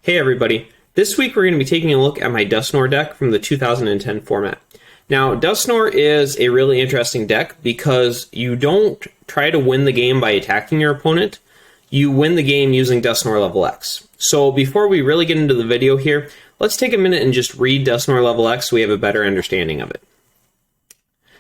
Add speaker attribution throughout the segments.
Speaker 1: Hey everybody, this week we're going to be taking a look at my Dusknoir deck from the 2010 format. Now, Dusknoir is a really interesting deck because you don't try to win the game by attacking your opponent, you win the game using Dusknoir Lv X. So before we really get into the video here, let's take a minute and just read Dusknoir Lv X so we have a better understanding of it.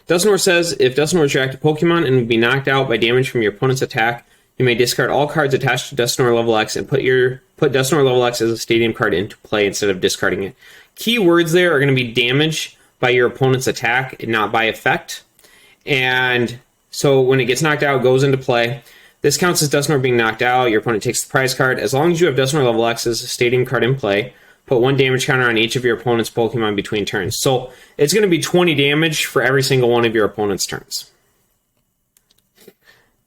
Speaker 1: Dusknoir says, if Dusknoir is your active Pokemon and would be knocked out by damage from your opponent's attack, you may discard all cards attached to Dusknoir Lv X and put Dusknoir Lv X as a stadium card into play instead of discarding it. Key words there are going to be damage by your opponent's attack and not by effect. And so when it gets knocked out, it goes into play. This counts as Dusknoir being knocked out. Your opponent takes the prize card. As long as you have Dusknoir Lv X as a stadium card in play, put 1 damage counter on each of your opponent's Pokemon between turns. So it's going to be 20 damage for every single one of your opponent's turns.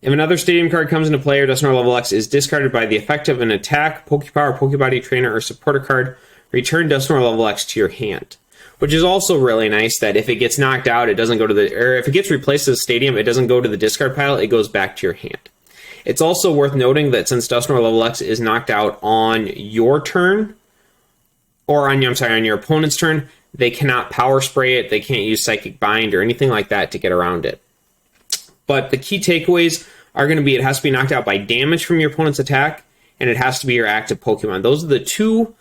Speaker 1: If another stadium card comes into play or Dusknoir Lv X is discarded by the effect of an attack, Pokepower, Pokebody, Trainer, or Supporter card, return Dusknoir Lv X to your hand. Which is also really nice that if it gets knocked out, it doesn't go to the, or if it gets replaced as a stadium, it doesn't go to the discard pile, it goes back to your hand. It's also worth noting that since Dusknoir Lv X is knocked out on your turn, or on your opponent's turn, they cannot power spray it, they can't use Psychic Bind or anything like that to get around it. But the key takeaways are going to be it has to be knocked out by damage from your opponent's attack, and it has to be your active Pokemon. Those are the two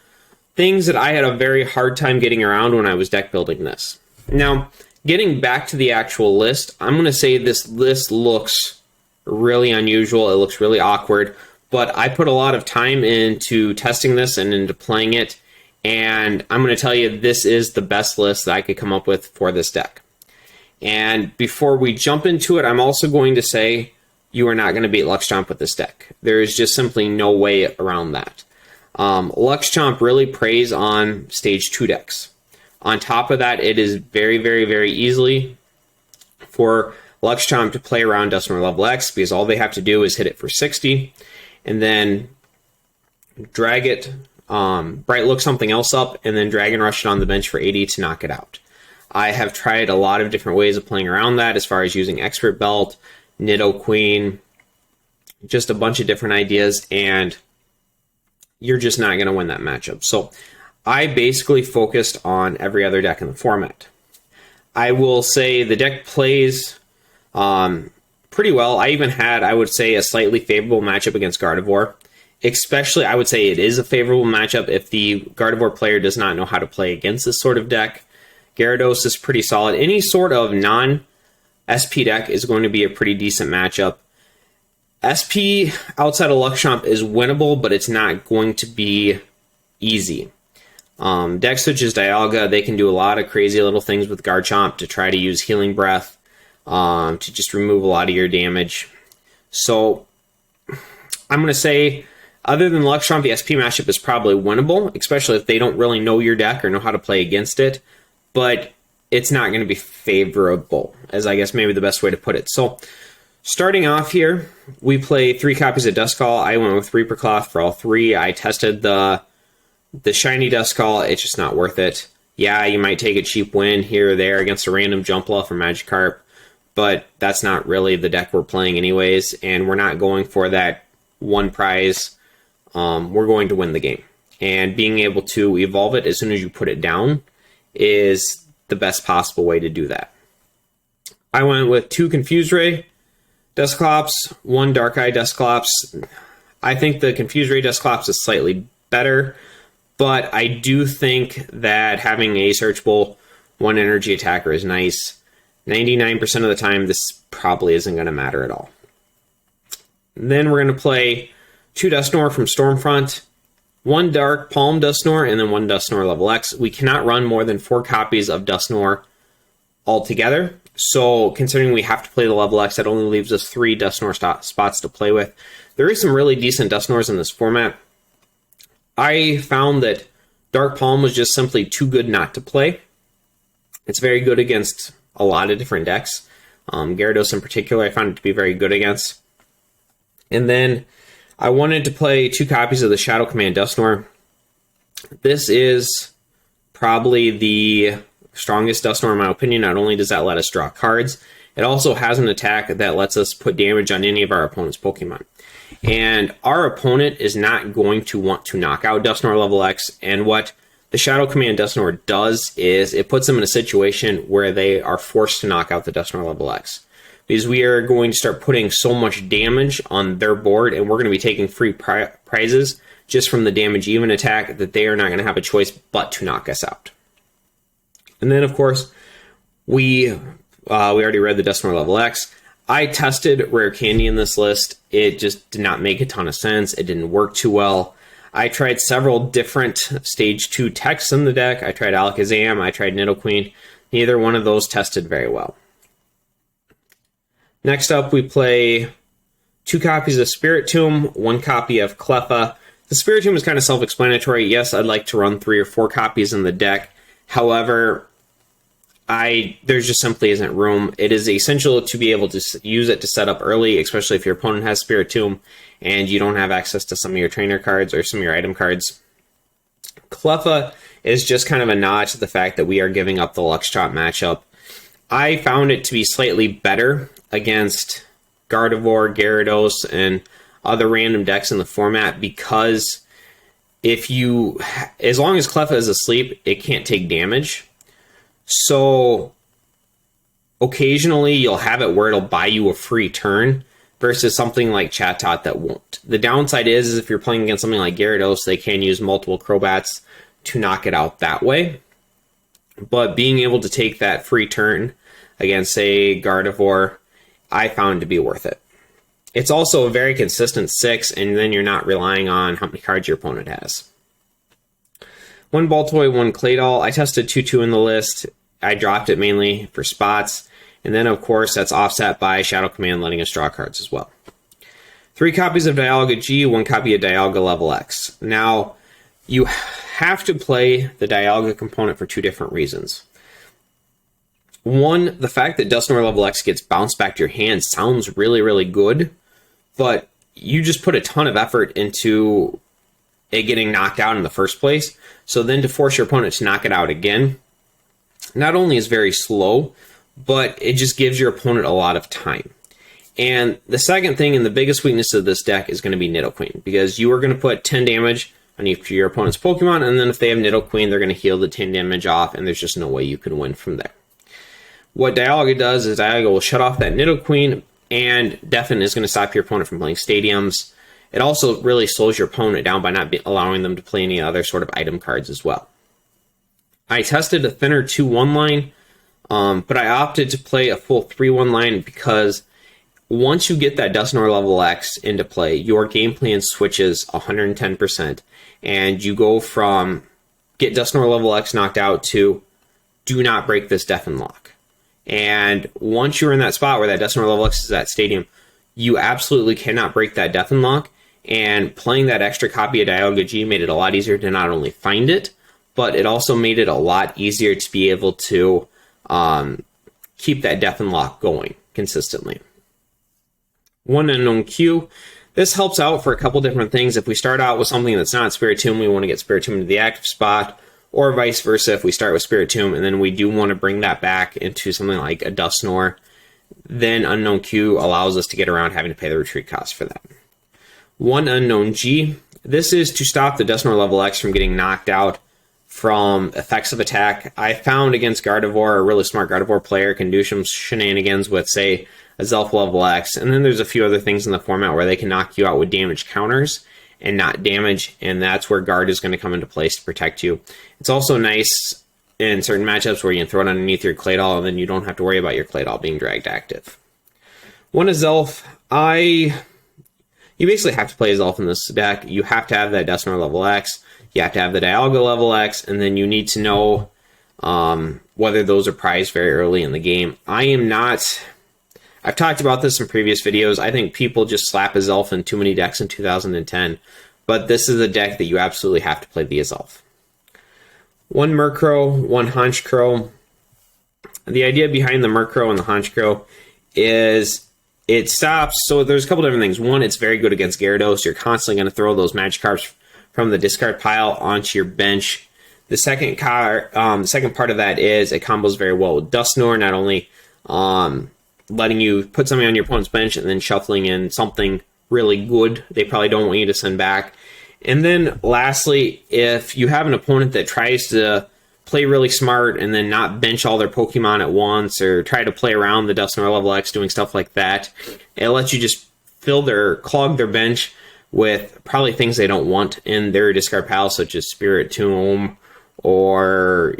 Speaker 1: things that I had a very hard time getting around when I was deck building this. Now, getting back to the actual list, I'm going to say this list looks really unusual, it looks really awkward, but I put a lot of time into testing this and into playing it, and I'm going to tell you this is the best list that I could come up with for this deck. And before we jump into it, I'm also going to say you are not going to beat Luxchomp with this deck. There is just simply no way around that. Luxchomp really preys on Stage 2 decks. On top of that, it is very, very, very easily for Luxchomp to play around Dusknoir Lv X because all they have to do is hit it for 60 and then drag it, Bright Look something else up, and then Dragon Rush it on the bench for 80 to knock it out. I have tried a lot of different ways of playing around that as far as using Expert Belt, Nidoqueen, just a bunch of different ideas, and you're just not going to win that matchup. So I basically focused on every other deck in the format. I will say the deck plays pretty well. I even had, I would say, a slightly favorable matchup against Gardevoir. Especially, I would say it is a favorable matchup if the Gardevoir player does not know how to play against this sort of deck. Gyarados is pretty solid. Any sort of non-SP deck is going to be a pretty decent matchup. SP outside of Luxchomp is winnable, but it's not going to be easy. Decks such as Dialga, they can do a lot of crazy little things with Garchomp to try to use Healing Breath to just remove a lot of your damage. So I'm going to say, other than Luxchomp, the SP matchup is probably winnable, especially if they don't really know your deck or know how to play against it. But it's not going to be favorable, as I guess maybe the best way to put it. So, starting off here, we play 3 copies of Duskull. I went with Reaper Cloth for all 3. I tested the shiny Duskull. It's just not worth it. Yeah, you might take a cheap win here or there against a random Jumpluff from Magikarp, but that's not really the deck we're playing anyways, and we're not going for that one prize. We're going to win the game. And being able to evolve it as soon as you put it down is the best possible way to do that. I went with 2 Confuse Ray Dusclops, 1 Dark-Eye Dusclops. I think the Confuse Ray Dusclops is slightly better, but I do think that having a searchable 1 energy attacker is nice. 99% of the time, this probably isn't going to matter at all. Then we're going to play 2 Dusknoir from Stormfront, 1 Dark Palm Dusknoir, and then 1 Dusknoir Lv X. We cannot run more than 4 copies of Dusknoir altogether. So considering we have to play the Lv X, that only leaves us 3 Dusknoir spots to play with. There is some really decent Dusknoirs in this format. I found that Dark Palm was just simply too good not to play. It's very good against a lot of different decks. Gyarados in particular, I found it to be very good against. And then I wanted to play 2 copies of the Shadow Command Dusknoir. This is probably the strongest Dusknoir in my opinion. Not only does that let us draw cards, It also has an attack that lets us put damage on any of our opponent's Pokemon. And our opponent is not going to want to knock out Dusknoir Lv X, and what the Shadow Command Dusknoir does is it puts them in a situation where they are forced to knock out the Dusknoir Lv X. Because we are going to start putting so much damage on their board, and we're going to be taking free prizes just from the damage even attack, that they are not going to have a choice but to knock us out. And then, of course, we already read the Dusknoir Lv X. I tested Rare Candy in this list. It just did not make a ton of sense. It didn't work too well. I tried several different Stage 2 techs in the deck. I tried Alakazam, I tried Nidoqueen. Neither one of those tested very well. Next up, we play 2 copies of Spiritomb, 1 copy of Cleffa. The Spiritomb is kind of self-explanatory. Yes, I'd like to run 3 or 4 copies in the deck. However, there just simply isn't room. It is essential to be able to use it to set up early, especially if your opponent has Spiritomb and you don't have access to some of your trainer cards or some of your item cards. Cleffa is just kind of a nod to the fact that we are giving up the Luxtrot matchup. I found it to be slightly better against Gardevoir, Gyarados, and other random decks in the format, because as long as Cleffa is asleep, it can't take damage. So occasionally you'll have it where it'll buy you a free turn versus something like Chatot that won't. The downside is if you're playing against something like Gyarados, they can use multiple Crobats to knock it out that way. But being able to take that free turn against, say, Gardevoir, I found to be worth it. It's also a very consistent 6, and then you're not relying on how many cards your opponent has. 1 Baltoy, 1 Claydol. I tested 2-2 in the list. I dropped it mainly for spots. And then, of course, that's offset by Shadow Command letting us draw cards as well. 3 copies of Dialga G, 1 copy of Dialga Lv X. Now, you have to play the Dialga component for 2 different reasons. 1, the fact that Dusknoir Lv X gets bounced back to your hand sounds really, really good, but you just put a ton of effort into it getting knocked out in the first place. So then to force your opponent to knock it out again, not only is very slow, but it just gives your opponent a lot of time. And the second thing, and the biggest weakness of this deck, is going to be Nidoqueen, because you are going to put 10 damage on your opponent's Pokemon, and then if they have Nidoqueen, they're going to heal the 10 damage off, and there's just no way you can win from there. What Dialga does is Dialga will shut off that Nidoqueen, and Deafen is going to stop your opponent from playing Stadiums. It also really slows your opponent down by not allowing them to play any other sort of item cards as well. I tested a thinner 2-1 line, but I opted to play a full 3-1 line because once you get that Dusknoir Lv X into play, your game plan switches 110%, and you go from get Dusknoir Lv X knocked out to do not break this Deafen lock. And once you're in that spot where that Dusknoir Lv X is at Stadium, you absolutely cannot break that Deafen lock, and playing that extra copy of Dialga G made it a lot easier to not only find it, but it also made it a lot easier to be able to keep that Deafen lock going consistently. 1 Unknown Q. This helps out for a couple different things. If we start out with something that's not Spiritomb, we want to get Spiritomb into the active spot, or vice versa. If we start with Spiritomb and then we do want to bring that back into something like a Dusknoir, then Unknown Q allows us to get around having to pay the retreat cost for that. 1 Unknown G. This is to stop the Dusknoir Lv X from getting knocked out from effects of attack. I found against Gardevoir, a really smart Gardevoir player can do some shenanigans with, say, a Zelf Lv X, and then there's a few other things in the format where they can knock you out with damage counters and not damage, and that's where Guard is going to come into place to protect you. It's also nice in certain matchups where you can throw it underneath your Claydol, and then you don't have to worry about your Claydol being dragged active. 1 is Zelf. You basically have to play Zelf in this deck. You have to have that Dusknoir Lv X, you have to have the Dialga Lv X, and then you need to know whether those are prized very early in the game. I've talked about this in previous videos. I think people just slap a Zelf in too many decks in 2010, but this is a deck that you absolutely have to play via Zelf. 1 Murkrow, 1 Honchkrow. The idea behind the Murkrow and the Honchkrow is it stops. So there's a couple different things. 1, it's very good against Gyarados. You're constantly going to throw those Magikarps from the discard pile onto your bench. The second part of that is it combos very well with Dusknoir. Not only letting you put something on your opponent's bench and then shuffling in something really good they probably don't want you to send back. And then lastly, if you have an opponent that tries to play really smart and then not bench all their Pokemon at once, or try to play around the Dusknoir Lv X doing stuff like that, it lets you just clog their bench with probably things they don't want in their discard pile, such as Spirit Tomb or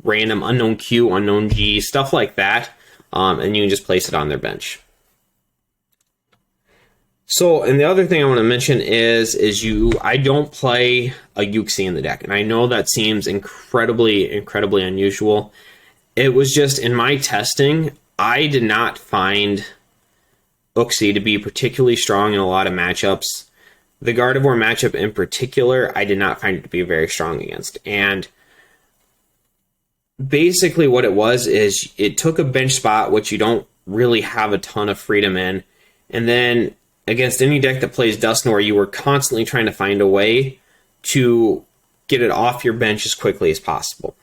Speaker 1: random unknown Q, unknown G, stuff like that, and you can just place it on their bench. So, and the other thing I want to mention is I don't play a Uxie in the deck, and I know that seems incredibly unusual. It was just, in my testing, I did not find Uxie to be particularly strong in a lot of matchups. The Gardevoir matchup in particular, I did not find it to be very strong against. And basically what it was is it took a bench spot, which you don't really have a ton of freedom in, and then against any deck that plays Dusknoir, you were constantly trying to find a way to get it off your bench as quickly as possible.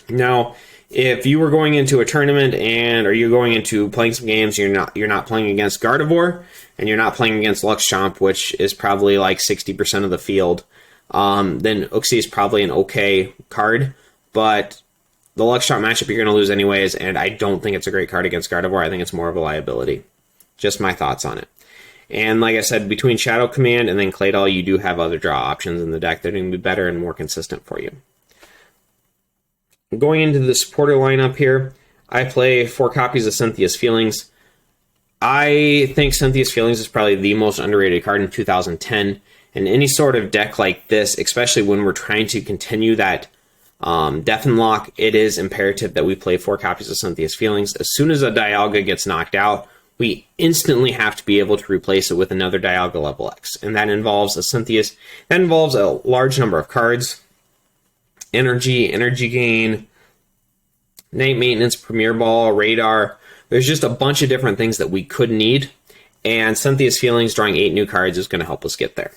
Speaker 1: Now, if you were going into a tournament or you're going into playing some games, you're not playing against Gardevoir and you're not playing against Luxchamp, which is probably like 60% of the field, then Uxie is probably an okay card, but the Luxchamp matchup you're going to lose anyways, and I don't think it's a great card against Gardevoir. I think it's more of a liability. Just my thoughts on it. And like I said, between Shadow Command and then Claydol, you do have other draw options in the deck that are going to be better and more consistent for you. Going into the supporter lineup here, I play 4 copies of Cynthia's Feelings. I think Cynthia's Feelings is probably the most underrated card in 2010. And any sort of deck like this, especially when we're trying to continue that Deafen Lock, it is imperative that we play 4 copies of Cynthia's Feelings. As soon as a Dialga gets knocked out, we instantly have to be able to replace it with another Dialga Lv X. And that involves a large number of cards. Energy Gain, Night Maintenance, Premier Ball, Radar. There's just a bunch of different things that we could need, and Cynthia's Feelings, drawing 8 new cards, is going to help us get there.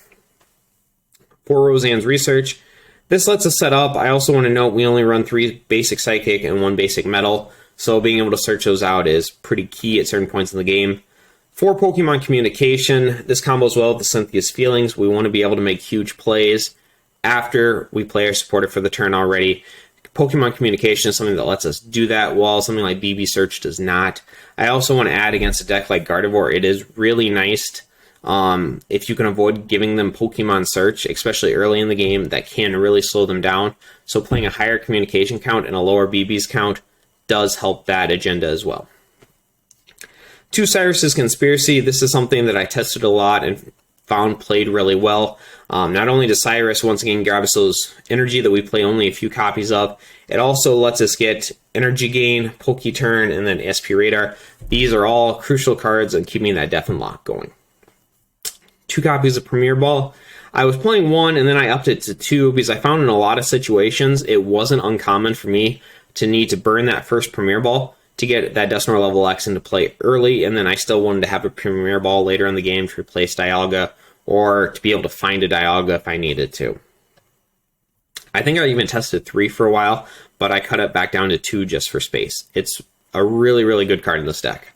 Speaker 1: For Roseanne's Research, this lets us set up. I also want to note we only run 3 basic Psychic and 1 basic Metal, so being able to search those out is pretty key at certain points in the game. For Pokemon Communication, this combos well with the Cynthia's Feelings. We want to be able to make huge plays after we play our supporter for the turn already. Pokemon Communication is something that lets us do that, while something like BB Search does not. I also want to add, against a deck like Gardevoir, it is really nice if you can avoid giving them Pokemon Search, especially early in the game. That can really slow them down. So playing a higher Communication count and a lower BB's count does help that agenda as well. 2 Cyrus's Conspiracy. This is something that I tested a lot and found played really well. Not only does Cyrus once again grab us those energy that we play only a few copies of, it also lets us get Energy Gain, Poke Turn, and then SP Radar. These are all crucial cards in keeping that Deafen Lock going. 2 copies of Premier Ball. I was playing 1 and then I upped it to 2 because I found in a lot of situations it wasn't uncommon for me to need to burn that first Premier Ball to get that Dusknoir Lv X into play early, and then I still wanted to have a Premier Ball later in the game to replace Dialga, or to be able to find a Dialga if I needed to. I think I even tested 3 for a while, but I cut it back down to 2 just for space. It's a really good card in this deck.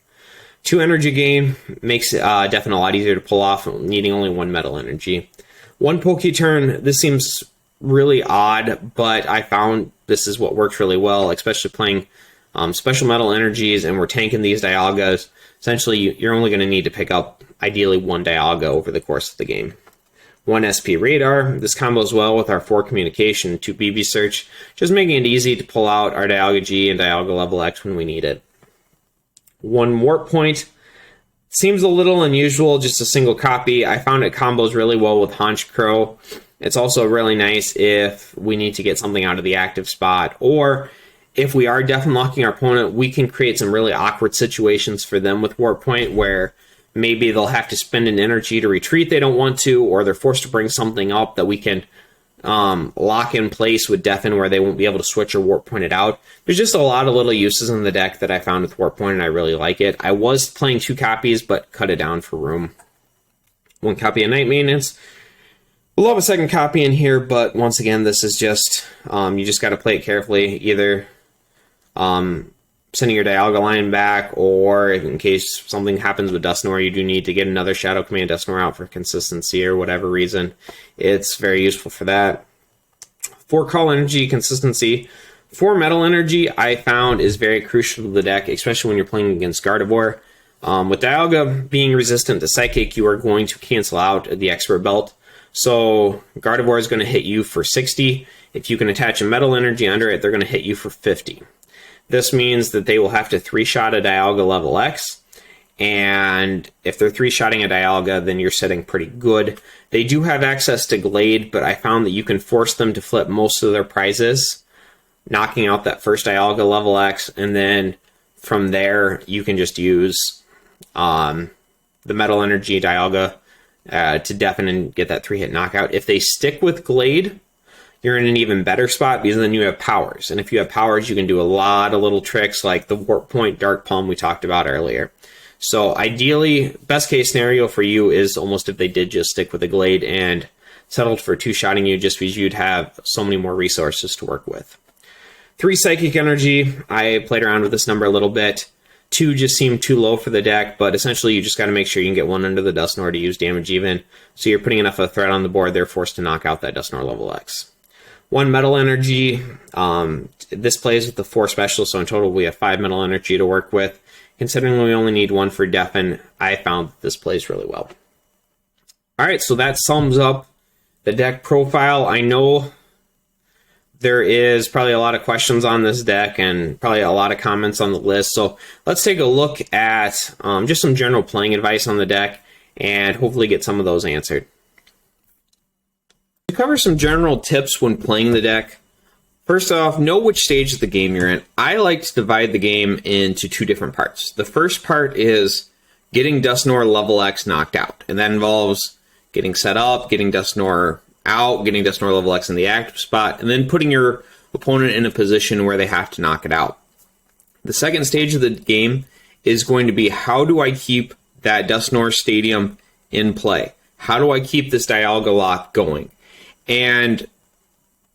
Speaker 1: 2 Energy Gain makes Deafen a lot easier to pull off, needing only 1 Metal Energy. 1 Poke Turn. This seems really odd, but I found this is what works really well, especially playing special metal energies and we're tanking these Dialgas. Essentially, you're only going to need to pick up, ideally, 1 Dialga over the course of the game. 1 SP Radar. This combos well with our 4 Communication, 2 BB Search, just making it easy to pull out our Dialga G and Dialga Lv X when we need it. 1 Warp Point. Seems a little unusual, just a single copy. I found it combos really well with Honchkrow. It's also really nice if we need to get something out of the active spot, or if we are Deafen Locking our opponent, we can create some really awkward situations for them with Warp Point, where maybe they'll have to spend an energy to retreat they don't want to, or they're forced to bring something up that we can lock in place with Deafen, where they won't be able to switch or Warp Point it out. There's just a lot of little uses in the deck that I found with Warp Point, and I really like it. I was playing 2 copies, but cut it down for room. 1 copy of Night Maintenance. We'll have a second copy in here, but once again, this is just, you just got to play it carefully. Either sending your Dialga line back, or in case something happens with Dusknoir, you do need to get another Shadow Command Dusknoir out for consistency or whatever reason. It's very useful for that. For Call Energy consistency, for Metal Energy, I found is very crucial to the deck, especially when you're playing against Gardevoir. With Dialga being resistant to Psychic, you are going to cancel out the Expert Belt. So Gardevoir is going to hit you for 60. If you can attach a Metal Energy under it, they're going to hit you for 50. This means that they will have to 3-shot a Dialga level X, and if they're 3-shotting a Dialga, then you're sitting pretty good. They do have access to Glade, but I found that you can force them to flip most of their prizes, knocking out that first Dialga level X, and then from there, you can just use the Metal Energy Dialga to deafen and get that 3-hit knockout. If they stick with Glade, you're in an even better spot because then you have powers. And if you have powers, you can do a lot of little tricks like the Warp Point Dark Palm we talked about earlier. So ideally, best case scenario for you is almost if they did just stick with the Glade and settled for 2-shotting you, just because you'd have so many more resources to work with. 3 Psychic Energy, I played around with this number a little bit. 2 just seemed too low for the deck, but essentially you just got to make sure you can get 1 under the Dusknoir to use damage even. So you're putting enough of a threat on the board, they're forced to knock out that Dusknoir level X. 1 Metal Energy, this plays with the 4 specials, so in total we have 5 Metal Energy to work with. Considering we only need 1 for Deafen, I found that this plays really well. Alright, so that sums up the deck profile. I know there is probably a lot of questions on this deck and probably a lot of comments on the list, so let's take a look at just some general playing advice on the deck and hopefully get some of those answered. To cover some general tips when playing the deck, first off, know which stage of the game you're in. I like to divide the game into 2 different parts. The first part is getting Dusknoir level X knocked out, and that involves getting set up, getting Dusknoir out, getting Dusknoir level X in the active spot, and then putting your opponent in a position where they have to knock it out. The second stage of the game is going to be, how do I keep that Dusknoir Stadium in play? How do I keep this Dialga lock going? And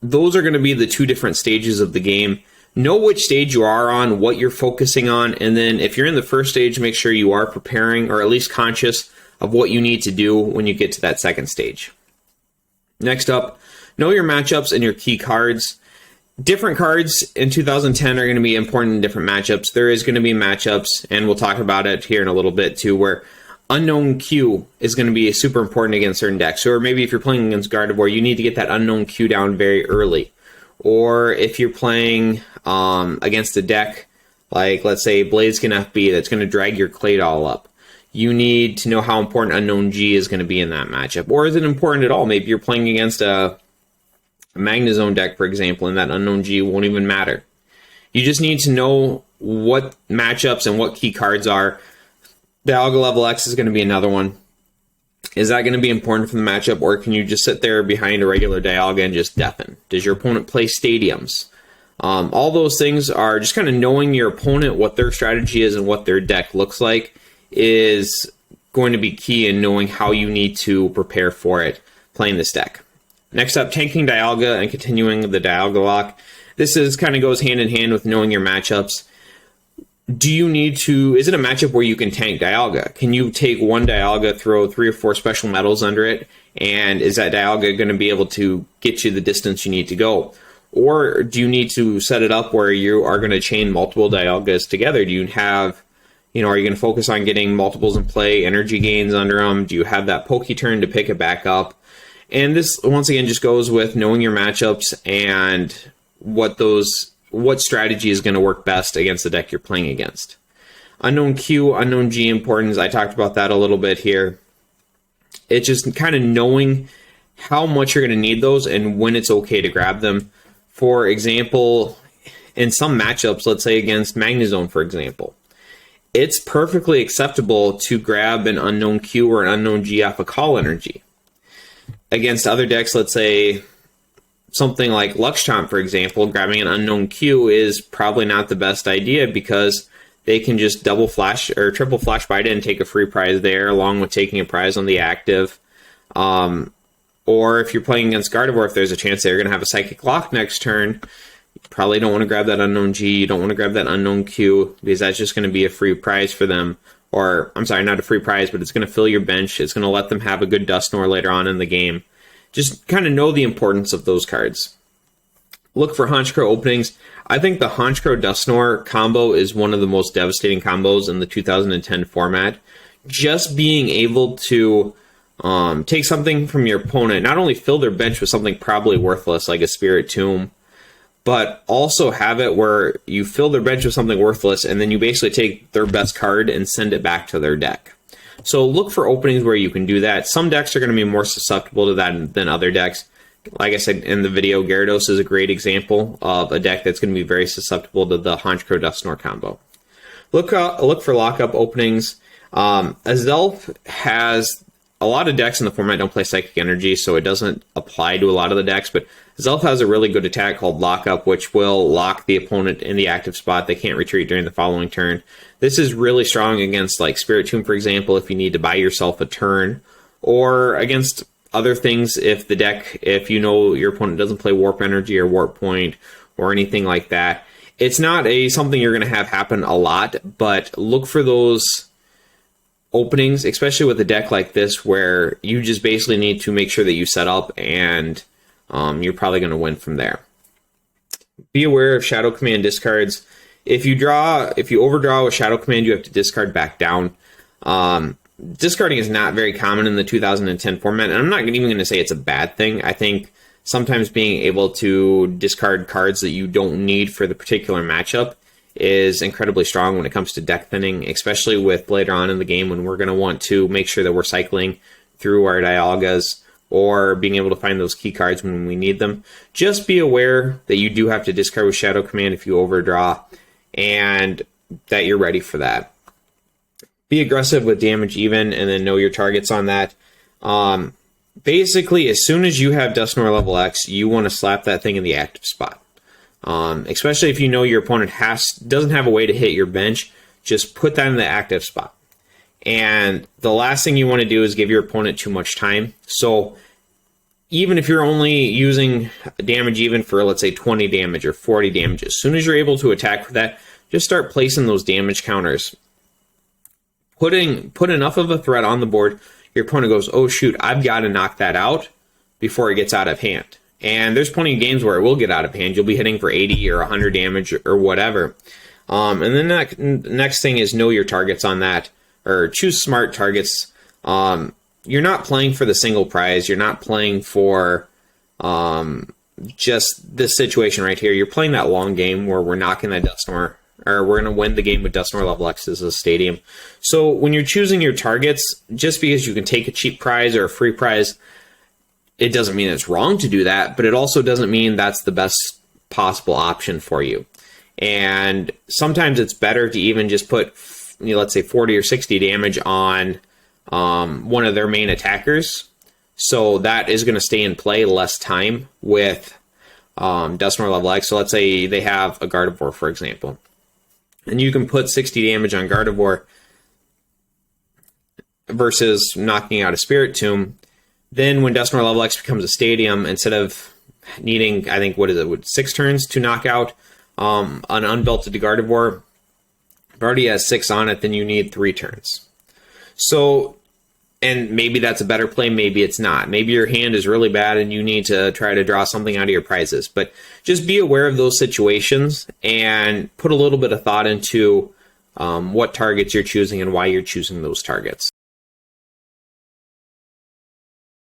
Speaker 1: those are going to be the 2 different stages of the game. Know which stage you are on, what you're focusing on, and then if you're in the first stage, make sure you are preparing or at least conscious of what you need to do when you get to that second stage. Next up, know your matchups and your key cards. Different cards in 2010 are going to be important in different matchups. There is going to be matchups, and we'll talk about it here in a little bit too, where Unknown Q is going to be super important against certain decks. Or maybe if you're playing against Gardevoir, you need to get that Unknown Q down very early. Or if you're playing against a deck like, let's say, Blaziken FB, that's going to drag your Claydol up, you need to know how important Unknown G is going to be in that matchup. Or is it important at all? Maybe you're playing against a Magnezone deck, for example, and that Unknown G won't even matter. You just need to know what matchups and what key cards are. Dialga level X is going to be another one. Is that going to be important for the matchup, or can you just sit there behind a regular Dialga and just deafen? Does your opponent play stadiums? All those things are just kind of knowing your opponent, what their strategy is, and what their deck looks like is going to be key in knowing how you need to prepare for it playing this deck. Next up, tanking Dialga and continuing the Dialga lock. This is kind of goes hand in hand with knowing your matchups. Do you need to, is it a matchup where you can tank Dialga? Can you take 1 Dialga, throw 3 or 4 special metals under it, and is that Dialga going to be able to get you the distance you need to go? Or do you need to set it up where you are going to chain multiple Dialgas together? Do you have, are you going to focus on getting multiples in play, energy gains under them? Do you have that Poke turn to pick it back up? And this, once again, just goes with knowing your matchups and what strategy is going to work best against the deck you're playing against. Unknown Q, Unknown G importance, I talked about that a little bit here. It's just kind of knowing how much you're going to need those and when it's okay to grab them. For example, in some matchups, let's say against Magnezone, for example, it's perfectly acceptable to grab an Unknown Q or an Unknown G off a Call Energy. Against other decks, let's say something like Luxchomp, for example, grabbing an Unknown Q is probably not the best idea because they can just double flash or triple flash bite it and take a free prize there, along with taking a prize on the active. Or if you're playing against Gardevoir, if there's a chance they're going to have a Psychic Lock next turn, You probably don't want to grab that unknown G, you don't want to grab that unknown Q, because that's just going to be a free prize for them. Or, I'm sorry, not a free prize, but it's going to fill your bench. It's going to let them have a good Dusknoir later on in the game. Just kind of know the importance of those cards. Look for Honchkrow openings. I think the Honchkrow Dusknoir combo is one of the most devastating combos in the 2010 format. Just being able to take something from your opponent, not only fill their bench with something probably worthless like a Spirit Tomb, but also have it where you fill their bench with something worthless and then you basically take their best card and send it back to their deck. So look for openings where you can do that. Some decks are going to be more susceptible to that than other decks. Like I said in the video, Gyarados is a great example of a deck that's going to be very susceptible to the Honchkrow Dusknoir combo. Look for lockup openings. Azelf has a lot of decks in the format don't play Psychic Energy, so it doesn't apply to a lot of the decks, but Azelf has a really good attack called Lockup, which will lock the opponent in the active spot. They can't retreat during the following turn. This is really strong against like Spirit Tomb, for example, if you need to buy yourself a turn, or against other things if you know your opponent doesn't play Warp Energy or Warp Point or anything like that. It's not something you're going to have happen a lot, but look for those openings, especially with a deck like this where you just basically need to make sure that you set up and you're probably going to win from there. Be aware of Shadow Command discards. If you overdraw with Shadow Command, you have to discard back down. Discarding is not very common in the 2010 format, and I'm not even going to say it's a bad thing. I think sometimes being able to discard cards that you don't need for the particular matchup is incredibly strong when it comes to deck thinning, especially with later on in the game when we're going to want to make sure that we're cycling through our Dialgas or being able to find those key cards when we need them. Just be aware that you do have to discard with Shadow Command if you overdraw, and that you're ready for that. Be aggressive with damage even, and then know your targets on that. Basically, as soon as you have Dusknoir Lv X, you want to slap that thing in the active spot. Especially if you know your opponent doesn't have a way to hit your bench, just put that in the active spot. And the last thing you want to do is give your opponent too much time. So even if you're only using damage even for, let's say, 20 damage or 40 damage, as soon as you're able to attack with that, just start placing those damage counters. Put enough of a threat on the board, your opponent goes, oh shoot, I've got to knock that out before it gets out of hand. And there's plenty of games where it will get out of hand. You'll be hitting for 80 or 100 damage or whatever. And then the next thing is know your targets on that, or choose smart targets. You're not playing for the single prize. You're not playing for just this situation right here. You're playing that long game where we're knocking that Dusknoir, or we're going to win the game with Dusknoir Lv X as a stadium. So when you're choosing your targets, just because you can take a cheap prize or a free prize, it doesn't mean it's wrong to do that, but it also doesn't mean that's the best possible option for you. And sometimes it's better to even just put, let's say 40 or 60 damage on one of their main attackers. So that is going to stay in play less time with Dusknoir Lv X. So let's say they have a Gardevoir, for example. And you can put 60 damage on Gardevoir versus knocking out a Spirit Tomb. Then when Dusknoir Lv X becomes a stadium, instead of needing, I think, 6 turns to knock out an unbelted Gardevoir, if it already has 6 on it, then you need 3 turns. So, and maybe that's a better play, maybe it's not. Maybe your hand is really bad and you need to try to draw something out of your prizes. But just be aware of those situations and put a little bit of thought into what targets you're choosing and why you're choosing those targets.